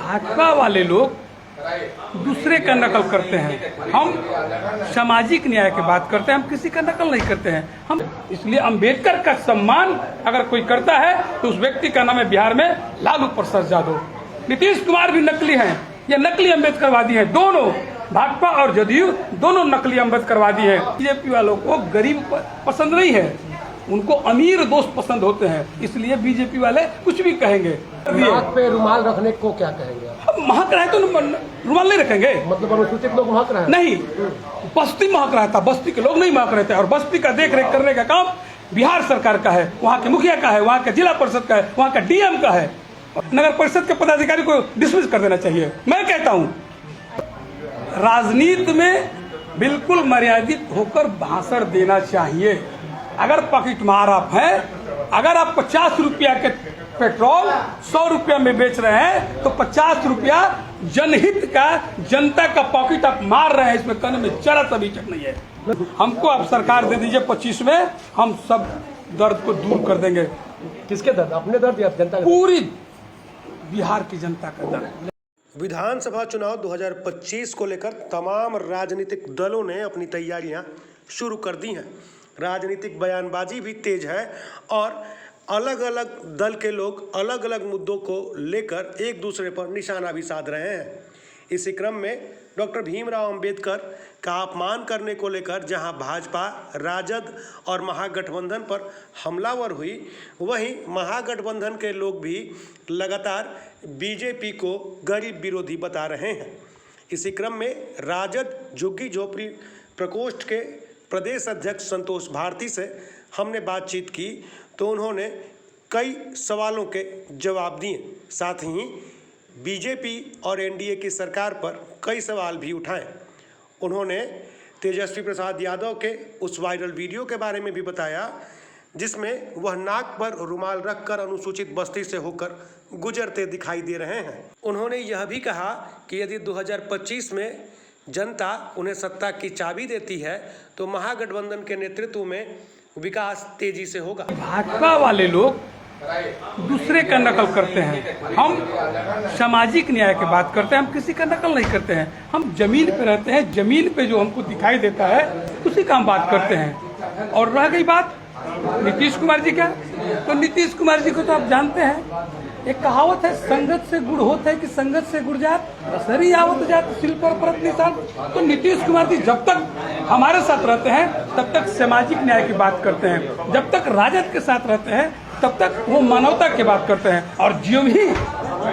भाजपा वाले लोग दूसरे का नकल करते हैं। हम सामाजिक न्याय की बात करते हैं, हम किसी का नकल नहीं करते हैं। हम इसलिए अंबेडकर का सम्मान अगर कोई करता है तो उस व्यक्ति का नाम है बिहार में लालू प्रसाद यादव। नीतीश कुमार भी नकली हैं, ये नकली अम्बेडकरवादी हैं। दोनों भाजपा और जदयू दोनों नकली अम्बेडकरवादी हैं। बीजेपी वालों को गरीब पसंद नहीं है, उनको अमीर दोस्त पसंद होते हैं, इसलिए बीजेपी वाले कुछ भी कहेंगे। नाक पे रुमाल रखने को क्या कहेंगे? अब महक रहा है तो रुमाल नहीं रखेंगे, मतलब अनुसूचित लोग महक रहे हैं? नहीं, बस्ती महक रहा था, बस्ती के लोग नहीं महक रहे थे। और बस्ती का देख रेख करने का काम बिहार सरकार का है, वहाँ के मुखिया का है, वहाँ के जिला परिषद का है, वहाँ का डीएम का है। नगर परिषद के पदाधिकारी को डिसमिस कर देना चाहिए। मैं कहता हूँ राजनीति में बिल्कुल मर्यादित होकर भाषण देना चाहिए। अगर पॉकेट मार आप हैं, अगर आप 50 रुपया के पेट्रोल 100 रुपया में बेच रहे हैं तो 50 रुपया जनहित का, जनता का पॉकेट आप मार रहे हैं, इसमें कहने में जरा सा भी चक नहीं है। हमको आप सरकार दे दीजिए 25 में, हम सब दर्द को दूर कर देंगे। किसके दर्द? अपने दर्द या जनता? पूरी बिहार की जनता का दर्द। विधानसभा चुनाव 2025 को लेकर तमाम राजनीतिक दलों ने अपनी तैयारियां शुरू कर दी हैं। राजनीतिक बयानबाजी भी तेज है और अलग अलग दल के लोग अलग अलग मुद्दों को लेकर एक दूसरे पर निशाना भी साध रहे हैं। इसी क्रम में डॉक्टर भीमराव अंबेडकर का अपमान करने को लेकर जहां भाजपा, राजद और महागठबंधन पर हमलावर हुई, वहीं महागठबंधन के लोग भी लगातार बीजेपी को गरीब विरोधी बता रहे हैं। इसी क्रम में राजद झुग्गी झोपड़ी प्रकोष्ठ के प्रदेश अध्यक्ष संतोष भारती से हमने बातचीत की तो उन्होंने कई सवालों के जवाब दिए। साथ ही बीजेपी और एनडीए की सरकार पर कई सवाल भी उठाए। उन्होंने तेजस्वी प्रसाद यादव के उस वायरल वीडियो के बारे में भी बताया जिसमें वह नाक पर रुमाल रखकर अनुसूचित बस्ती से होकर गुजरते दिखाई दे रहे हैं। उन्होंने यह भी कहा कि यदि 2025 में जनता उन्हें सत्ता की चाबी देती है तो महागठबंधन के नेतृत्व में विकास तेजी से होगा। भाजपा वाले लोग दूसरे का नकल करते हैं, हम सामाजिक न्याय की बात करते हैं, हम किसी का नकल नहीं करते हैं। हम जमीन पे रहते हैं, जमीन पे जो हमको दिखाई देता है उसी का हम बात करते हैं। और रह गई बात नीतीश कुमार जी का, तो नीतीश कुमार जी को तो आप जानते हैं, एक कहावत है, संगत से गुड़ होता है कि संगत से गुड़ जात, सरी आवत जात सिल पर परत निशान। तो नीतीश कुमार जी जब तक हमारे साथ रहते हैं तब तक सामाजिक न्याय की बात करते हैं, जब तक राजद के साथ रहते हैं तब तक वो मानवता की बात करते हैं। और जो भी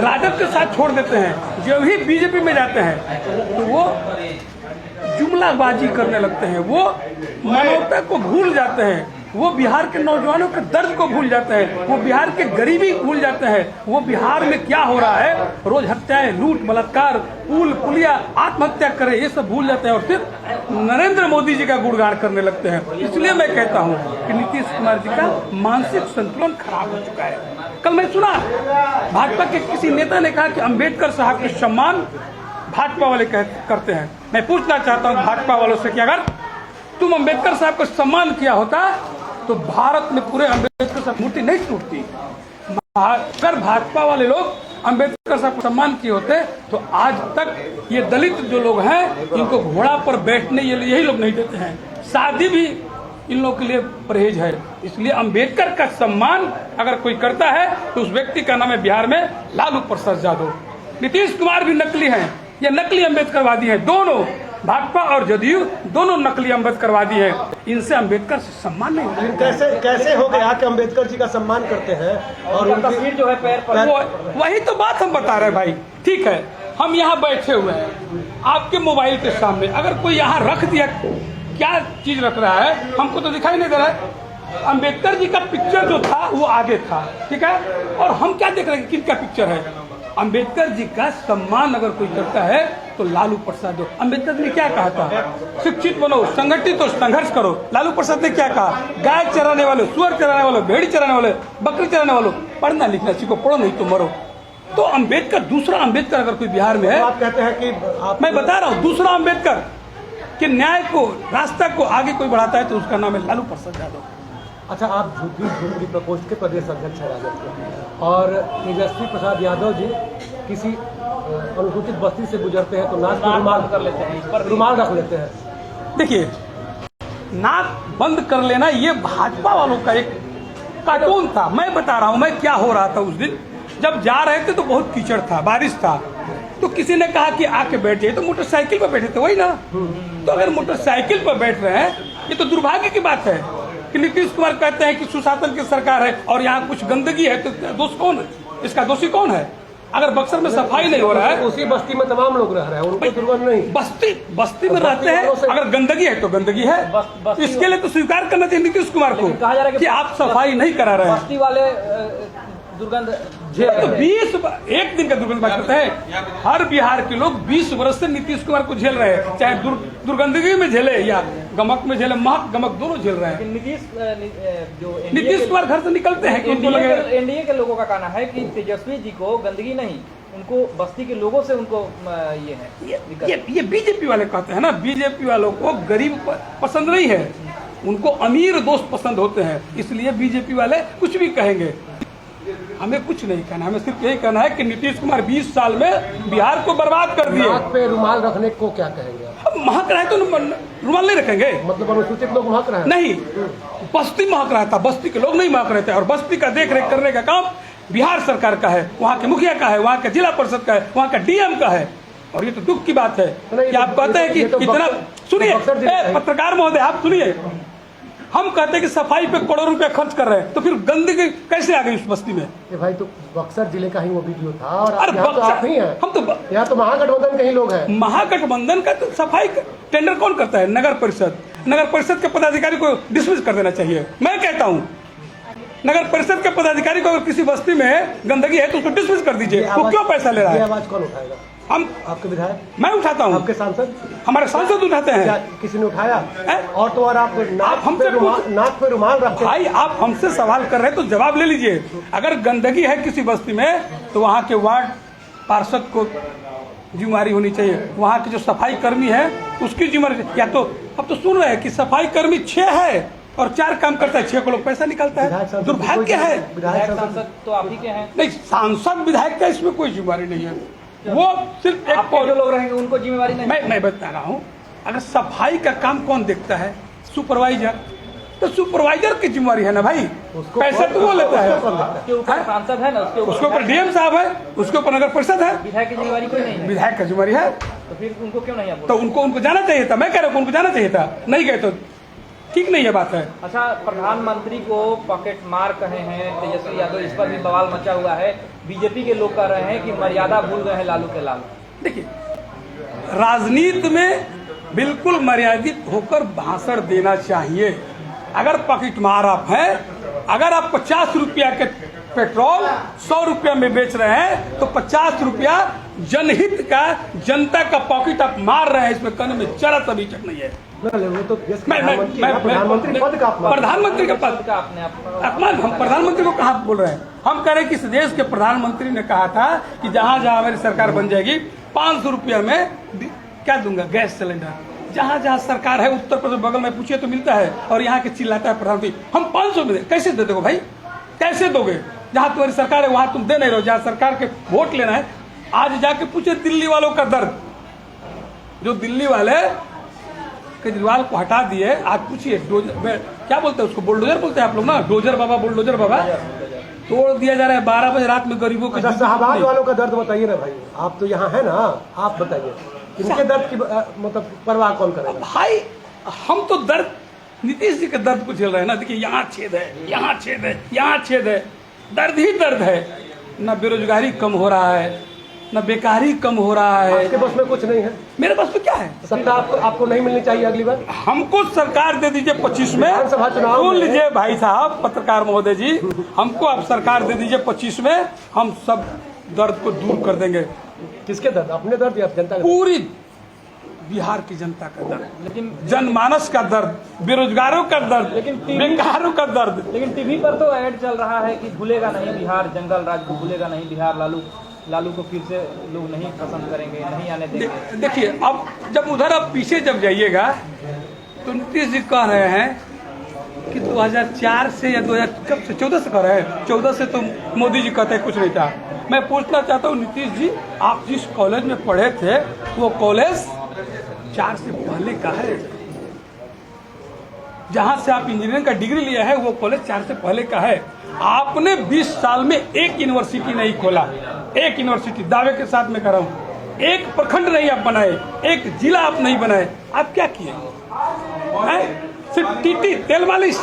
राजद के साथ छोड़ देते हैं, जो भी बीजेपी में जाते हैं तो वो जुमलाबाजी करने लगते हैं, वो मानवता को भूल जाते हैं, वो बिहार के नौजवानों के दर्द को भूल जाते हैं, वो बिहार के गरीबी भूल जाते हैं, वो बिहार में क्या हो रहा है, रोज हत्याएं, लूट, बलात्कार, पुल पुलिया, आत्महत्या करे, ये सब भूल जाते हैं और सिर्फ नरेंद्र मोदी जी का गुणगान करने लगते हैं। इसलिए मैं कहता हूँ कि नीतीश कुमार जी का मानसिक संतुलन खराब हो चुका है। कल मैं सुना भाजपा के किसी नेता ने कहा कि अम्बेडकर साहब के सम्मान भाजपा वाले करते हैं। मैं पूछना चाहता हूँ भाजपा वालों से कि अगर तुम अम्बेडकर साहब का सम्मान किया होता तो भारत में पूरे अम्बेडकर साहब मूर्ति नहीं टूटती। अगर भाजपा वाले लोग अम्बेडकर साहब को सम्मान किए होते तो आज तक ये दलित जो लोग हैं इनको घोड़ा पर बैठने यही लोग नहीं देते हैं, शादी भी इन लोगों के लिए परहेज है। इसलिए अम्बेडकर का सम्मान अगर कोई करता है तो उस व्यक्ति का नाम है बिहार में लालू प्रसाद यादव। नीतीश कुमार भी नकली हैं, ये नकली अम्बेडकरवादी हैं। दोनों भाजपा और जदयू दोनों नकली अम्बेडकरवादी हैं, इनसे अम्बेडकर से सम्मान नहीं होता। कैसे हो गया कि अम्बेडकर जी का सम्मान करते हैं और उनकी तस्वीर जो है पैर पर, वही तो बात हम बता रहे हैं भाई। ठीक है, हम यहाँ बैठे हुए हैं आपके मोबाइल के सामने, अगर कोई यहाँ रख दिया, क्या चीज रख रहा है हमको तो दिखाई नहीं दे रहा है। अम्बेडकर जी का पिक्चर जो था वो आगे था, ठीक है, और हम क्या देख रहे हैं किनका पिक्चर है। अम्बेडकर जी का सम्मान अगर कोई करता है तो लालू प्रसाद। अम्बेडकर ने क्या कहा था, शिक्षित बनो, संगठित हो, संघर्ष करो। लालू प्रसाद ने क्या कहा, गाय चराने वाले, सुअर चराने वाले, भेड़ी चराने वाले, बकरी चराने वालों, पढ़ना लिखना सीखो, पढ़ो नहीं तो मरो। तो अम्बेडकर, दूसरा अम्बेडकर अगर कोई बिहार में है, आप कहते हैं कि मैं बता रहा हूँ, दूसरा अम्बेडकर के न्याय को, रास्ता को आगे कोई बढ़ाता है तो उसका नाम है लालू प्रसाद यादव। अच्छा, आप झुग्गी झोपड़ी प्रकोष्ठ के प्रदेश अध्यक्ष हैं राजद के, और तेजस्वी प्रसाद यादव जी किसी अनुसूचित बस्ती से गुजरते हैं तो नाक पे रुमाल कर लेते हैं, इस पर रुमाल रख लेते हैं। देखिए, नाक बंद कर लेना ये भाजपा वालों का एक कार्टून था। मैं बता रहा हूं मैं क्या हो रहा था उस दिन। जब जा रहे थे तो बहुत कीचड़ था, बारिश था, तो किसी ने कहा कि आके बैठ जाइए, तो मोटरसाइकिल पर बैठे थे, वही ना। तो अगर मोटरसाइकिल पर बैठ रहे हैं, ये तो दुर्भाग्य की बात है कि नीतीश कुमार कहते हैं कि सुशासन की सरकार है और यहाँ कुछ गंदगी है, तो दोष कौन है? इसका दोषी कौन है? अगर बक्सर में सफाई नहीं हो रहा है, उसी बस्ती में तमाम लोग रह रहे हैं, उनको दुर्गंध नहीं। बस्ती में रहते हैं, अगर गंदगी है तो गंदगी है। इसके लिए तो स्वीकार करना चाहिए नीतीश कुमार को कहा जा रहा है कि आप सफाई नहीं करा रहे हैं। बस्ती वाले दुर्गंध तो 20 एक दिन का दुर्गंध बात करते हैं। हर बिहार के लोग 20 वर्ष से नीतीश कुमार को झेल रहे हैं, चाहे दुर्गंदगी में झेले या गमक में झेले, महक गमक दोनों झेल रहे हैं। नीतीश कुमार घर से निकलते हैं कि उनको लगे। एनडीए के लोगों का कहना है कि तेजस्वी जी को गंदगी नहीं, उनको बस्ती के लोगों से उनको ये है। ये बीजेपी वाले कहते हैं ना, बीजेपी वालों को गरीब पसंद नहीं है, उनको अमीर दोस्त पसंद होते हैं, इसलिए बीजेपी वाले कुछ भी कहेंगे। हमें कुछ नहीं कहना, हमें सिर्फ यही कहना है कि नीतीश कुमार 20 साल में बिहार को बर्बाद कर दिए। नाक पे रुमाल रखने को क्या कहेंगे? हम महक रहे तो रुमाल नहीं रखेंगे, मतलब अनुसूचित लोग महक रहे हैं? नहीं, बस्ती महक रहा था, बस्ती के लोग नहीं महक रहे थे। और बस्ती का देख रेख करने का काम बिहार सरकार का है, वहाँ के मुखिया का है, वहाँ के जिला परिषद का है, वहाँ का डीएम का है। और ये तो दुख की बात है कि आप कहते हैं कि इतना, सुनिए पत्रकार महोदय, आप सुनिए, हम कहते हैं कि सफाई पे करोड़ों रुपया खर्च कर रहे हैं, तो फिर गंदगी कैसे आ गई उस बस्ती में? ये भाई तो बक्सर जिले का ही वो वीडियो था, और अरे यहाँ तो आप नहीं है, हम तो यहाँ तो महागठबंधन के ही लोग हैं। महागठबंधन का तो सफाई टेंडर कौन करता है? नगर परिषद। नगर परिषद के पदाधिकारी को डिसमिस कर देना चाहिए। मैं कहता हूँ नगर परिषद के पदाधिकारी को अगर किसी बस्ती में गंदगी है तो उसको डिसमिस कर दीजिए। वो क्यों पैसा ले रहा है? आवाज कौन उठाएगा? हम, आपके विधायक? मैं उठाता हूँ। आपके सांसद? हमारे सांसद उठाते हैं। क्या किसी ने उठाया? और तो और आप हमसे नाक पे रुमाल रखते हैं। भाई आप हमसे सवाल कर रहे हैं तो जवाब ले लीजिए। अगर गंदगी है किसी बस्ती में तो वहाँ के वार्ड पार्षद को जिम्मेदारी होनी चाहिए, वहाँ के जो सफाई कर्मी है उसकी जिम्मेदारी। या तो अब तो सुन रहे हैं कि सफाई कर्मी 6 है और 4 काम करता है, 6 को लोग पैसा निकालता है। दुर्भाग्य है। विधायक सांसद तो आप ही के हैं। नहीं, सांसद विधायक का इसमें कोई जिम्मेदारी नहीं है, वो सिर्फ एक जो लोग रहेंगे उनको जिम्मेवारी नहीं। मैं बता रहा हूँ, अगर सफाई का काम कौन देखता है? सुपरवाइजर। तो सुपरवाइजर की जिम्मेवारी है ना भाई, पैसा तो वो लेता है। उसके ऊपर सांसद है ना, उसके ऊपर डीएम साहब है, उसके ऊपर नगर परिषद है। विधायक की जिम्मेवारी कोई नहीं है। विधायक का जिम्मेवारी है, तो फिर उनको क्यों नहीं है? तो उनको जाना चाहिए था। मैं कह रहा हूँ उनको जाना चाहिए था, नहीं गए तो ठीक नहीं है बात है। अच्छा, प्रधानमंत्री को पॉकेट मार कहे हैं तेजस्वी यादव, इस पर भी बवाल मचा हुआ है। बीजेपी के लोग कह रहे हैं कि मर्यादा भूल गए हैं लालू के लाल। देखिए, राजनीति में बिल्कुल मर्यादित होकर भाषण देना चाहिए। अगर पॉकेट मार आप हैं, अगर आप 50 रुपया के पेट्रोल 100 रुपया में बेच रहे हैं तो 50 रुपया जनहित का, जनता का पॉकेट आप मार रहे हैं, इसमें कहने में जरा सा भी चक नहीं है। प्रधानमंत्री पद का अपमान, हम प्रधानमंत्री को कहाँ बोल रहे हैं? हम कह रहे हैं कि इस देश के प्रधानमंत्री ने कहा था कि जहां जहां हमारी सरकार बन जाएगी 500 रुपया में क्या दूंगा, गैस सिलेंडर। जहां जहां सरकार है, उत्तर प्रदेश बगल में पूछिए तो मिलता है, और यहाँ के चिल्लाता है प्रधानमंत्री हम 500 में कैसे दे दोगे भाई? कैसे दोगे? जहां तुम्हारी सरकार है वहां तुम दे नहीं रहो, जहां सरकार के वोट लेना है। आज जाके पूछे दिल्ली वालों का दर्द, जो दिल्ली वाले केजरीवाल को हटा दिए, आज पूछिए क्या बोलते हैं उसको, बुलडोजर बोलते हैं आप लोग ना, डोजर बाबा, बुलडोजर बाबा तोड़ दिया जा रहा है 12 बजे रात में गरीबों के। शाहबाज वालों का दर्द बताइए ना भाई, आप तो यहाँ है ना, आप बताइए इनके दर्द की मतलब परवाह कौन करेगा? भाई हम तो दर्द, नीतीश जी के दर्द को झेल रहे हैं ना। देखिए, यहाँ छेद है, यहाँ छेद है, यहाँ छेद है, दर्द ही दर्द है। न बेरोजगारी कम हो रहा है, न बेकारी कम हो रहा है। आपके बस में कुछ नहीं है? मेरे पास में क्या है? सत्ता आपको नहीं मिलनी चाहिए अगली बार? हमको सरकार दे दीजिए 25 में। विधानसभा चुनाव सुन लीजिए भाई साहब, पत्रकार महोदय जी, हमको आप सरकार दे दीजिए 25 में, हम सब दर्द को दूर कर देंगे। किसके दर्द? अपने दर्द या जनता? पूरी बिहार की जनता का दर्द, लेकिन जनमानस का दर्द, बेरोजगारों का दर्द, लेकिन बेकारों का दर्द। लेकिन टीवी पर तो ऐड चल रहा है कि भूलेगा नहीं बिहार, जंगल राज को भूलेगा नहीं बिहार, लालू को फिर से लोग नहीं पसंद करेंगे, नहीं आने देंगे। देखिए, अब जब उधर अब पीछे जब जाइएगा तो नीतीश जी कह रहे हैं कि 2004 से या 2014 से कह रहे हैं, 14 से तो मोदी जी कहते हैं कुछ नहीं था। मैं पूछना चाहता हूँ नीतीश जी, आप जिस कॉलेज में पढ़े थे वो कॉलेज 4 से पहले का है। जहां से आप इंजीनियरिंग का डिग्री लिया है वो कॉलेज 4 से पहले का है। आपने 20 साल में एक यूनिवर्सिटी नहीं खोला, एक यूनिवर्सिटी दावे के साथ मैं कह रहा हूं, एक प्रखंड नहीं आप बनाए, एक जिला आप नहीं बनाए। आप क्या किए? सिर्फ टीटी तेल मालिश।